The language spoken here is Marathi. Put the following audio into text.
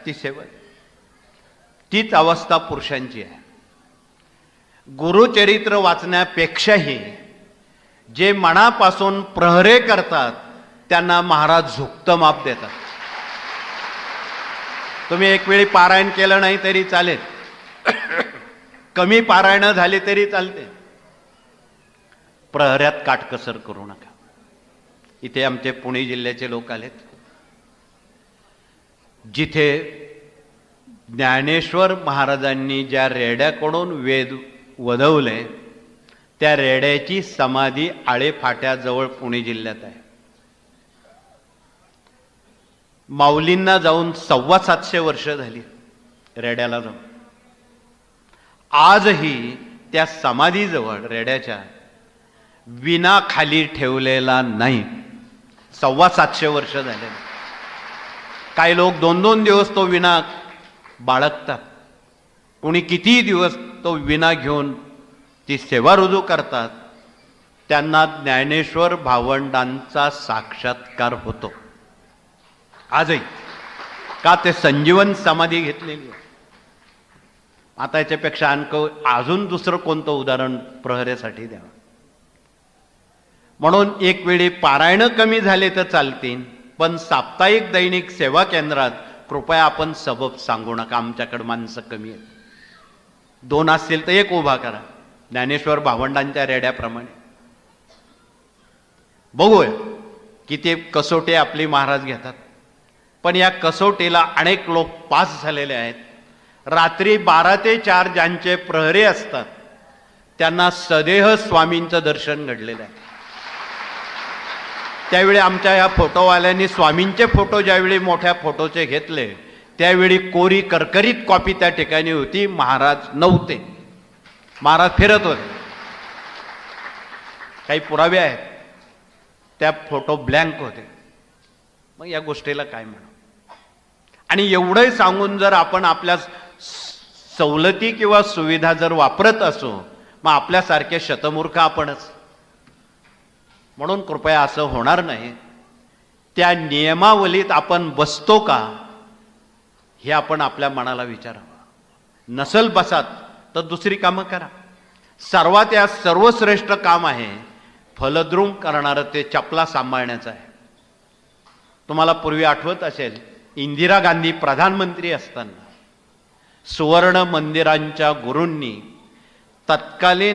ती सेवा, तीच अवस्था पुरुषांची आहे. गुरुचरित्र वाचण्यापेक्षाही जे मनापासून प्रहरे करतात त्यांना महाराज झुकतं माप देतात. तुम्ही एक वेळी पारायण केलं नाही तरी चालेल, कमी पारायण झाली तरी चालते, प्रहऱ्यात काटकसर करू नका. इथे आमचे पुणे जिल्ह्याचे लोक आलेत, जिथे ज्ञानेश्वर महाराजांनी ज्या रेड्याकडून वेद वदवले त्या रेड्याची समाधी आळेफाट्याजवळ पुणे जिल्ह्यात आहे. माऊलींना जाऊन 750 वर्ष झाली रेड्याला जाऊन. आजही त्या समाधीजवळ रेड्याच्या विना खाली ठेवलेला नाही. 750 वर्ष झाले. काही लोक 2-2 दिवस तो विना बाळगतात, कोणी किती दिवस तो विना घेऊन ती सेवा रुजू करतात. त्यांना ज्ञानेश्वर भावंडांचा साक्षात्कार होतो आजही. का? ते संजीवन समाधी घेतलेली आहे. आता याच्यापेक्षा अजून दुसरं कोणतं उदाहरण प्रहरेसाठी द्यावं. म्हणून एक वेळी पारायण कमी झाले तर चालतील, पण साप्ताहिक दैनिक सेवा केंद्रात कृपया आपण सबब सांगू नका. आमच्याकडे माणसं कमी आहेत, 2 असतील तर 1 उभा करा, ज्ञानेश्वर भावंडांच्या रेड्याप्रमाणे. बघूया किती कसोटी आपली महाराज घेतात. पण या कसोटीला अनेक लोक पास झालेले आहेत. रात्री 12 ते 4 ज्यांचे प्रहरी असतात त्यांना सदेह स्वामींचं दर्शन घडलेलं आहे. त्यावेळी आमच्या या फोटोवाल्यांनी स्वामींचे फोटो ज्यावेळी मोठ्या फोटोचे घेतले त्यावेळी कोरी करकरीत कॉपी त्या ठिकाणी होती. महाराज नव्हते, महाराज फिरत होते. काही पुरावे आहेत, त्या फोटो ब्लँक होते. मग या गोष्टीला काय म्हणू? आणि एवढंही सांगून जर आपण आपल्या सवलती किंवा सुविधा जर वापरत असो, मग आपल्यासारखे शतमूर्ख आपणच. म्हणून कृपया असं होणार नाही. त्या नियमावलीत आपण बसतो का हे आपण आपल्या मनाला विचारावं. नसल बसात तर दुसरी कामं करा. सर्वात या सर्वश्रेष्ठ काम आहे फलद्रूम करणारं ते चपला सांभाळण्याचं आहे. तुम्हाला पूर्वी आठवत असेल, इंदिरा गांधी प्रधानमंत्री असताना सुवर्ण मंदिरांच्या गुरूंनी तत्कालीन